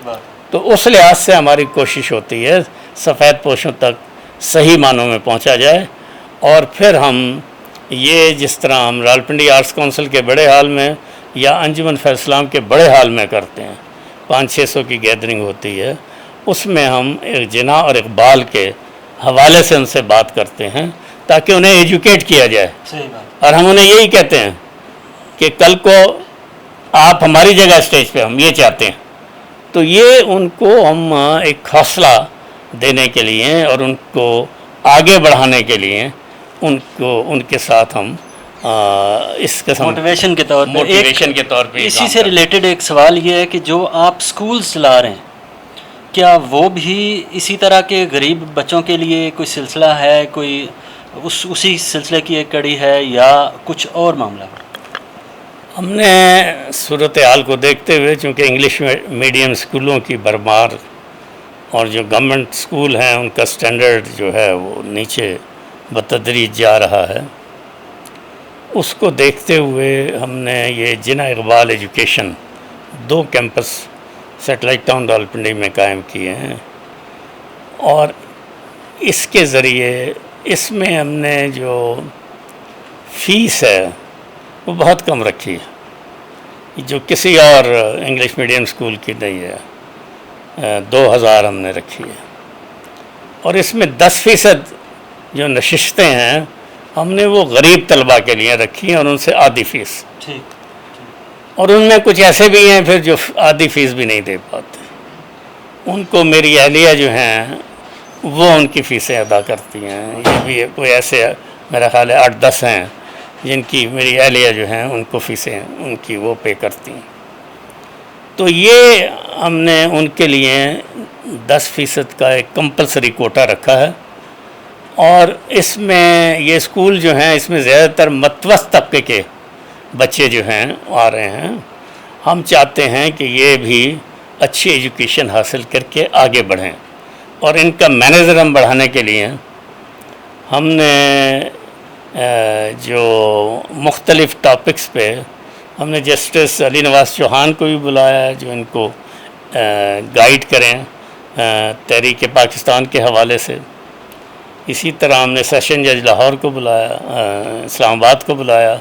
تو اس لحاظ سے ہماری کوشش ہوتی ہے سفید پوشوں تک صحیح معنوں میں پہنچا جائے، اور پھر ہم یہ جس طرح ہم راولپنڈی آرٹس کونسل کے بڑے ہال میں یا انجمن فیض اسلام کے بڑے ہال میں کرتے ہیں، 500-600 کی گیدرنگ ہوتی ہے، اس میں ہم ایک جناح اور اقبال کے حوالے سے ان سے بات کرتے ہیں تاکہ انہیں ایجوکیٹ کیا جائے، اور ہم انہیں یہی کہتے ہیں کہ کل کو آپ ہماری جگہ اسٹیج پہ، ہم یہ چاہتے ہیں۔ تو یہ ان کو ہم ایک حوصلہ دینے کے لیے اور ان کو آگے بڑھانے کے لیے ان کے ساتھ ہم اس قسم موٹیویشن کے طور پہ اسی سے ریلیٹڈ ایک سوال یہ ہے کہ جو آپ سکولز چلا رہے ہیں، کیا وہ بھی اسی طرح کے غریب بچوں کے لیے کوئی سلسلہ ہے، کوئی اسی سلسلے کی ایک کڑی ہے، یا کچھ اور معاملہ؟ ہم نے صورتحال کو دیکھتے ہوئے، چونکہ انگلش میڈیم اسکولوں کی بھرمار اور جو گورنمنٹ اسکول ہیں ان کا سٹینڈرڈ جو ہے وہ نیچے بتدریج جا رہا ہے، اس کو دیکھتے ہوئے ہم نے یہ Jinnah Iqbal education 2 campus satellite town Rawalpindi میں قائم کیے ہیں، اور اس کے ذریعے اس میں ہم نے جو فیس ہے وہ بہت کم رکھی ہے، جو کسی اور انگلش میڈیم اسکول کی نہیں ہے، 2000 ہم نے رکھی ہے، اور اس میں 10% جو نشستیں ہیں ہم نے وہ غریب طلباء کے لیے رکھی ہیں، اور ان سے آدھی فیس، اور ان میں کچھ ایسے بھی ہیں پھر جو آدھی فیس بھی نہیں دے پاتے، ان کو میری اہلیہ جو ہیں وہ ان کی فیسیں ادا کرتی ہیں۔ یہ بھی کوئی ایسے میرا خیال ہے 8-10 ہیں جن کی میری اہلیہ جو ہیں ان کو فیسیں ان کی وہ پے کرتی ہیں۔ تو یہ ہم نے ان کے لیے 10% کا ایک کمپلسری کوٹا رکھا ہے، اور اس میں یہ اسکول جو ہیں اس میں زیادہ تر متوسط طبقے کے بچے جو ہیں آ رہے ہیں۔ ہم چاہتے ہیں کہ یہ بھی اچھی ایجوکیشن حاصل کر کے آگے بڑھیں. اور ان کا مینرزم بڑھانے کے لیے ہم نے جو مختلف ٹاپکس پہ ہم نے جسٹس علی نواز چوہان کو بھی بلایا ہے جو ان کو گائیڈ کریں تحریک پاکستان کے حوالے سے. اسی طرح ہم نے سیشن جج لاہور کو بلایا، اسلام آباد کو بلایا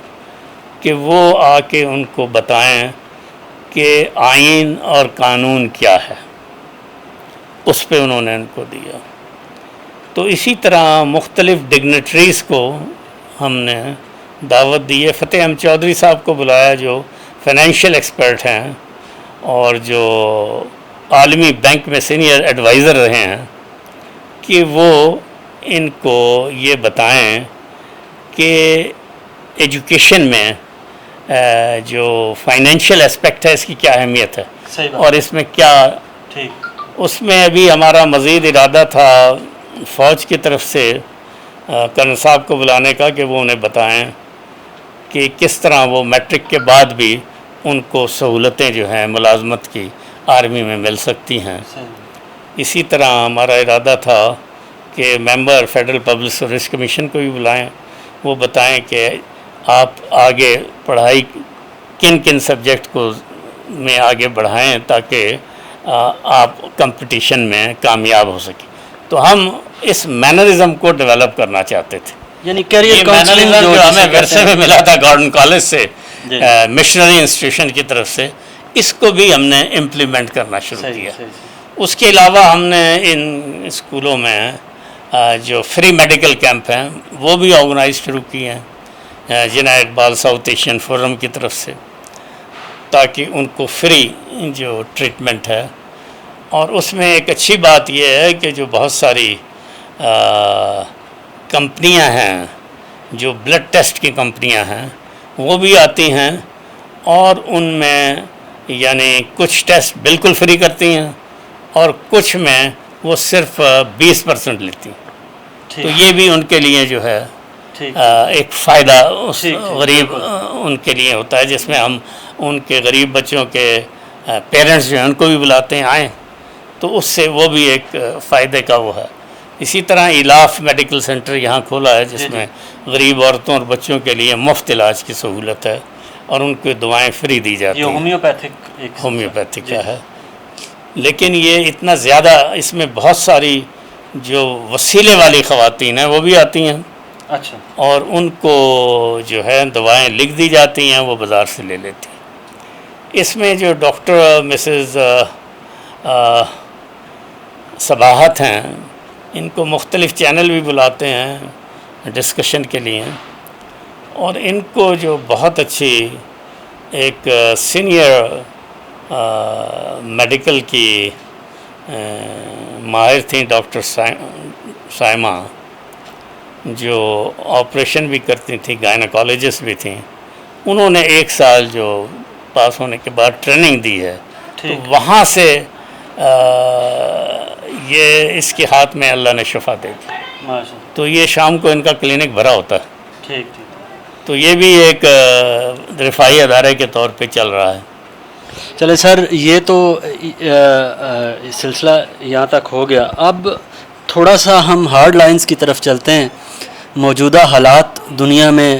کہ وہ آ کے ان کو بتائیں کہ آئین اور قانون کیا ہے، اس پہ انہوں نے ان کو دیا. تو اسی طرح مختلف ڈگنیٹریز کو ہم نے دعوت دی ہے. فتح احمد چودھری صاحب کو بلایا جو فائنینشیل ایکسپرٹ ہیں اور جو عالمی بینک میں سینئر ایڈوائزر رہے ہیں، کہ وہ ان کو یہ بتائیں کہ ایجوکیشن میں جو فائنینشیل اسپیکٹ ہے اس کی کیا اہمیت ہے اور اس میں کیا. اس میں ابھی ہمارا مزید ارادہ تھا فوج کی طرف سے کرنل صاحب کو بلانے کا کہ وہ انہیں بتائیں کہ کس طرح وہ میٹرک کے بعد بھی ان کو سہولتیں جو ہیں ملازمت کی آرمی میں مل سکتی ہیں. اسی طرح ہمارا ارادہ تھا کہ ممبر فیڈرل پبلک سروس کمیشن کو بھی بلائیں، وہ بتائیں کہ آپ آگے پڑھائی کن کن سبجیکٹ کو میں آگے بڑھائیں تاکہ آپ کمپٹیشن میں کامیاب ہو سکیں. تو ہم اس مینرزم کو ڈیولپ کرنا چاہتے تھے. یعنی کیریئر کاؤنسلنگ جو ہمیں ورثے میں ملا تھا گارڈن کالج سے مشنری انسٹیٹیوشن کی طرف سے، اس کو بھی ہم نے امپلیمنٹ کرنا شروع کیا. اس کے علاوہ ہم نے ان اسکولوں میں جو فری میڈیکل کیمپ ہیں وہ بھی آرگنائز شروع کیے ہیں جناح اقبال ساؤتھ ایشین فورم کی طرف سے، تاکہ ان کو فری جو ٹریٹمنٹ ہے. اور اس میں ایک اچھی بات یہ ہے کہ جو بہت ساری کمپنیاں ہیں جو بلڈ ٹیسٹ کی کمپنیاں ہیں وہ بھی آتی ہیں اور ان میں یعنی کچھ ٹیسٹ بالکل فری کرتی ہیں اور کچھ میں وہ صرف 20% لیتی ہیں. تو یہ بھی ان کے لیے جو ہے ایک فائدہ اس غریب ان کے لیے ہوتا ہے، جس میں ہم ان کے غریب بچوں کے پیرنٹس جو ہیں ان کو بھی بلاتے ہیں آئیں، تو اس سے وہ بھی ایک فائدے کا وہ ہے. اسی طرح ایلاف میڈیکل سینٹر یہاں کھولا ہے جس میں غریب عورتوں اور بچوں کے لیے مفت علاج کی سہولت ہے اور ان کو دوائیں فری دی جاتی ہیں. ہومیوپیتھک کا ہے، لیکن یہ اتنا زیادہ اس میں بہت ساری جو وسیلے والی خواتین ہیں وہ بھی آتی ہیں. اچھا. اور ان کو جو ہے دوائیں لکھ دی جاتی ہیں، وہ بازار سے لے لیتی ہیں. اس میں جو ڈاکٹر مسز صباحت ہیں ان کو مختلف چینل بھی بلاتے ہیں ڈسکشن کے لیے، اور ان کو جو بہت اچھی ایک سینئر میڈیکل کی ماہر تھیں ڈاکٹر سائمہ، جو آپریشن بھی کرتی تھیں، گائنیکالوجسٹ بھی تھیں. انہوں نے 1 سال جو پاس ہونے کے بعد ٹریننگ دی ہے، تو وہاں سے یہ اس کے ہاتھ میں اللہ نے شفا دے دی. تو یہ شام کو ان کا کلینک بھرا ہوتا ہے. تو یہ بھی ایک رفاہی ادارے کے طور پہ چل رہا ہے. چلے سر، یہ تو سلسلہ یہاں تک ہو گیا. اب تھوڑا سا ہم ہارڈ لائنز کی طرف چلتے ہیں. موجودہ حالات دنیا میں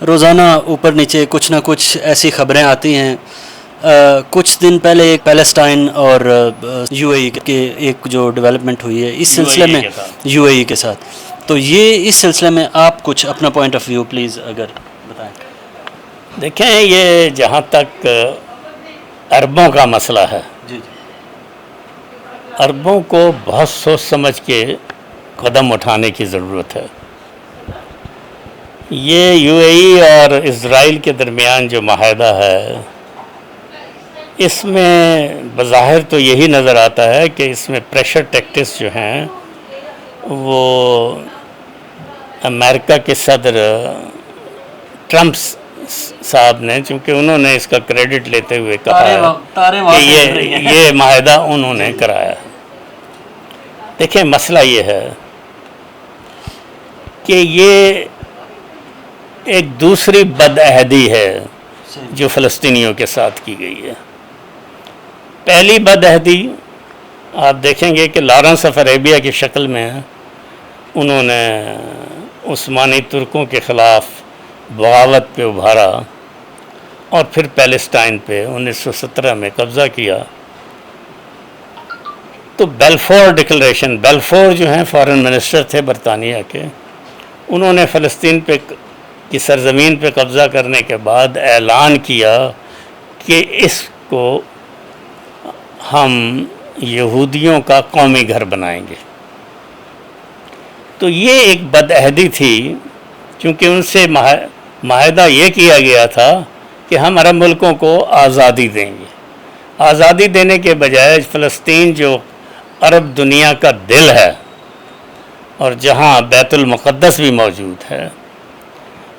روزانہ اوپر نیچے کچھ نہ کچھ ایسی خبریں آتی ہیں. کچھ دن پہلے ایک پیلسٹائن اور یو اے ای کے ایک جو ڈیولپمنٹ ہوئی ہے اس سلسلے میں یو اے ای کے ساتھ، تو یہ اس سلسلے میں آپ کچھ اپنا پوائنٹ آف ویو پلیز اگر بتائیں. دیکھیں، یہ جہاں تک عربوں کا مسئلہ ہے، عربوں کو بہت سوچ سمجھ کے قدم اٹھانے کی ضرورت ہے. یہ یو اے ای اور اسرائیل کے درمیان جو معاہدہ ہے، اس میں بظاہر تو یہی نظر آتا ہے کہ اس میں پریشر ٹیکٹکس جو ہیں وہ امریکہ کے صدر ٹرمپ صاحب نے، چونکہ انہوں نے اس کا کریڈٹ لیتے ہوئے کہا ہے کہ یہ معاہدہ انہوں نے کرایا. دیکھیں، مسئلہ یہ ہے کہ یہ ایک دوسری بدعہدی ہے جو فلسطینیوں کے ساتھ کی گئی ہے. پہلی بدعہدی آپ دیکھیں گے کہ لارنس آف عربیہ کی شکل میں انہوں نے عثمانی ترکوں کے خلاف بغاوت پہ ابھارا اور پھر پیلسٹائن پہ 1917 میں قبضہ کیا. تو بیلفور ڈکلریشن، بیلفور جو ہیں فارن منسٹر تھے برطانیہ کے، انہوں نے فلسطین پہ کی سرزمین پہ قبضہ کرنے کے بعد اعلان کیا کہ اس کو ہم یہودیوں کا قومی گھر بنائیں گے. تو یہ ایک بدعہدی تھی، کیونکہ ان سے معاہدہ یہ کیا گیا تھا کہ ہم عرب ملکوں کو آزادی دیں گے. آزادی دینے کے بجائے فلسطین جو عرب دنیا کا دل ہے اور جہاں بیت المقدس بھی موجود ہے،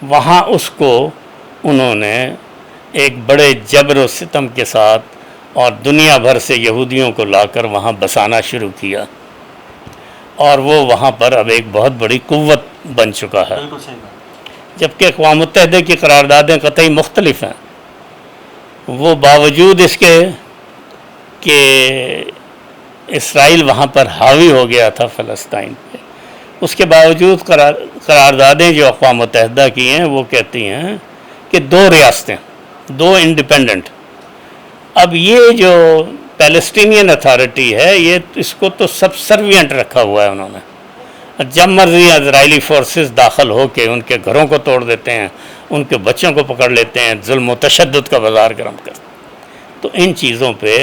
وہاں اس کو انہوں نے ایک بڑے جبر و ستم کے ساتھ اور دنیا بھر سے یہودیوں کو لا کر وہاں بسانا شروع کیا، اور وہ وہاں پر اب ایک بہت بڑی قوت بن چکا ہے. جبکہ اقوام متحدہ کی قراردادیں قطعی مختلف ہیں، وہ باوجود اس کے کہ اسرائیل وہاں پر حاوی ہو گیا تھا فلسطین پہ، اس کے باوجود قراردادیں جو اقوام متحدہ کی ہیں وہ کہتی ہیں کہ 2 ریاستیں، 2 انڈیپینڈنٹ. اب یہ جو پیلسٹینین اتھارٹی ہے، یہ اس کو تو سب سروینٹ رکھا ہوا ہے انہوں نے. جب مرضی اسرائیلی فورسز داخل ہو کے ان کے گھروں کو توڑ دیتے ہیں، ان کے بچوں کو پکڑ لیتے ہیں، ظلم و تشدد کا بازار گرم کرتے ہیں. تو ان چیزوں پہ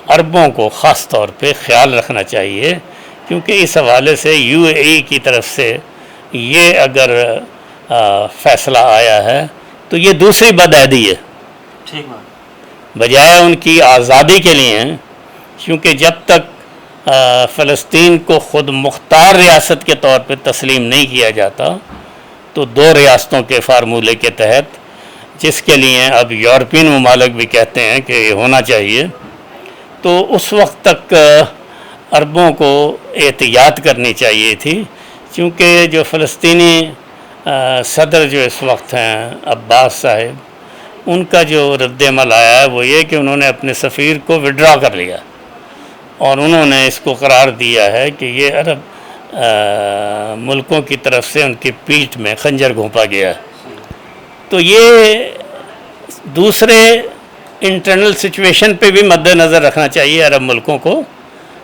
عربوں کو خاص طور پہ خیال رکھنا چاہیے، کیونکہ اس حوالے سے یو اے ای کی طرف سے یہ اگر فیصلہ آیا ہے تو یہ دوسری بدعہدی ہے بجائے ان کی آزادی کے لیے. کیونکہ جب تک فلسطین کو خود مختار ریاست کے طور پہ تسلیم نہیں کیا جاتا تو 2 ریاستوں کے فارمولے کے تحت، جس کے لیے اب یورپین ممالک بھی کہتے ہیں کہ یہ ہونا چاہیے، تو اس وقت تک عربوں کو احتیاط کرنی چاہیے تھی. کیونکہ جو فلسطینی صدر جو اس وقت ہیں عباس صاحب، ان کا جو رد عمل آیا ہے وہ یہ کہ انہوں نے اپنے سفیر کو وڈرا کر لیا اور انہوں نے اس کو قرار دیا ہے کہ یہ عرب ملکوں کی طرف سے ان کی پیٹھ میں خنجر گھونپا گیا ہے. تو یہ دوسرے انٹرنل سچویشن پہ بھی مد نظر رکھنا چاہیے عرب ملکوں کو،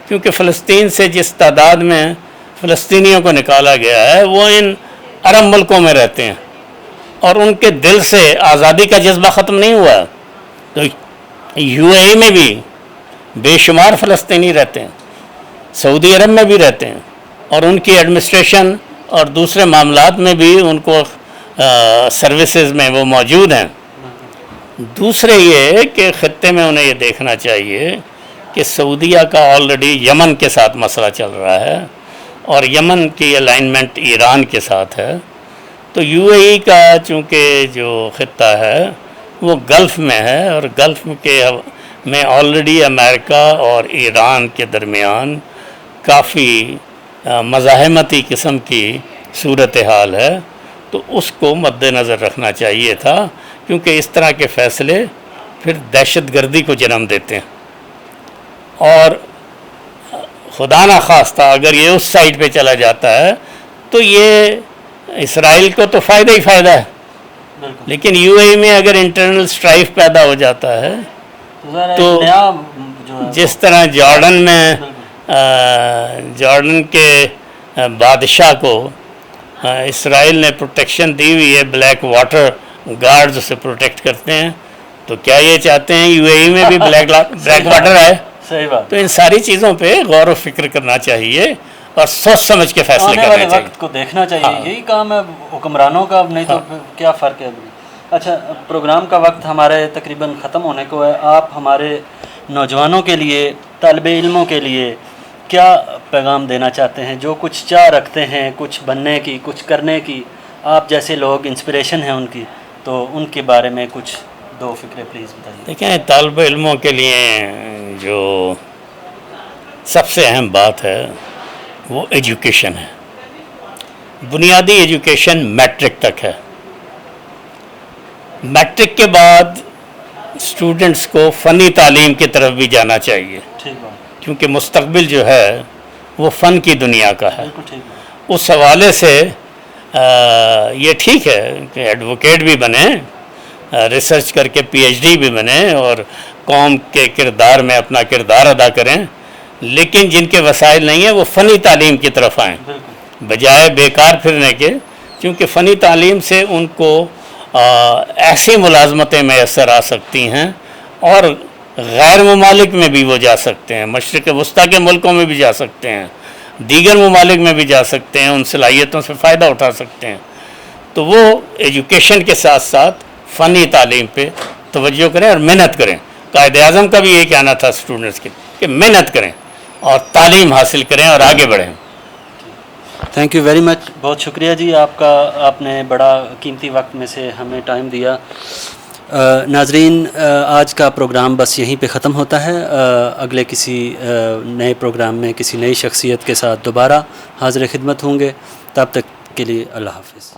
کیونکہ فلسطین سے جس تعداد میں فلسطینیوں کو نکالا گیا ہے وہ ان عرب ملکوں میں رہتے ہیں اور ان کے دل سے آزادی کا جذبہ ختم نہیں ہوا. تو یو اے ای میں بھی بے شمار فلسطینی رہتے ہیں، سعودی عرب میں بھی رہتے ہیں، اور ان کی ایڈمنسٹریشن اور دوسرے معاملات میں بھی ان کو سروسز میں وہ موجود ہیں. دوسرے یہ کہ خطے میں انہیں یہ دیکھنا چاہیے کہ سعودیہ کا آلریڈی یمن کے ساتھ مسئلہ چل رہا ہے اور یمن کی الائنمنٹ ایران کے ساتھ ہے. تو یو اے ای کا چونکہ جو خطہ ہے وہ گلف میں ہے، اور گلف کے میں آلریڈی امریکہ اور ایران کے درمیان کافی مزاحمتی قسم کی صورتحال ہے. تو اس کو مد نظر رکھنا چاہیے تھا، کیونکہ اس طرح کے فیصلے پھر دہشت گردی کو جنم دیتے ہیں، اور خدا نخواستہ اگر یہ اس سائڈ پہ چلا جاتا ہے تو یہ اسرائیل کو تو فائدہ ہی فائدہ ہے. لیکن یو اے میں اگر انٹرنل اسٹرائف پیدا ہو جاتا ہے تو جس طرح جارڈن میں جارڈن کے بادشاہ کو اسرائیل نے پروٹیکشن دی ہوئی ہے، بلیک واٹر گارڈز اسے پروٹیکٹ کرتے ہیں، تو کیا یہ چاہتے ہیں یو اے ای میں بھی بلیک واٹر ہے؟ صحیح بات. تو ان ساری چیزوں پہ غور و فکر کرنا چاہیے اور سوچ سمجھ کے فیصلے کرنے چاہیے. وقت کو دیکھنا چاہیے. یہی کام ہے حکمرانوں کا، نہیں تو کیا فرق ہے. اچھا، پروگرام کا وقت ہمارے تقریباً ختم ہونے کو ہے. آپ ہمارے نوجوانوں کے لیے، طالب علموں کے لیے کیا پیغام دینا چاہتے ہیں، جو کچھ چاہ رکھتے ہیں کچھ بننے کی، کچھ کرنے کی، آپ جیسے لوگ انسپریشن ہیں ان کی، تو ان کے بارے میں کچھ 2 فکرے پلیز بتائیے. دیکھیں، طالب علموں کے لیے جو سب سے اہم بات ہے وہ ایجوکیشن ہے. بنیادی ایجوکیشن میٹرک تک ہے. میٹرک کے بعد اسٹوڈنٹس کو فنی تعلیم کی طرف بھی جانا چاہیے، کیونکہ مستقبل جو ہے وہ فن کی دنیا کا ہے۔ اس حوالے سے یہ ٹھیک ہے کہ ایڈوکیٹ بھی بنیں، ریسرچ کر کے پی ایچ ڈی بھی بنیں اور قوم کے کردار میں اپنا کردار ادا کریں، لیکن جن کے وسائل نہیں ہیں وہ فنی تعلیم کی طرف آئیں بجائے بیکار پھرنے کے، کیونکہ فنی تعلیم سے ان کو ایسی ملازمتیں میسر آ سکتی ہیں اور غیر ممالک میں بھی وہ جا سکتے ہیں، مشرق وسطیٰ کے ملکوں میں بھی جا سکتے ہیں، دیگر ممالک میں بھی جا سکتے ہیں، ان صلاحیتوں سے فائدہ اٹھا سکتے ہیں۔ تو وہ ایجوکیشن کے ساتھ ساتھ فنی تعلیم پہ توجہ کریں اور محنت کریں۔ قائد اعظم کا بھی یہ کہنا تھا اسٹوڈنٹس کے کہ محنت کریں اور تعلیم حاصل کریں اور آگے بڑھیں۔ تھینک یو ویری مچ، بہت شکریہ جی آپ کا، آپ نے بڑا قیمتی وقت میں سے ہمیں ٹائم دیا۔ ناظرین، آج کا پروگرام بس یہیں پہ ختم ہوتا ہے۔ اگلے کسی نئے پروگرام میں کسی نئی شخصیت کے ساتھ دوبارہ حاضر خدمت ہوں گے، تب تک کے لیے اللہ حافظ۔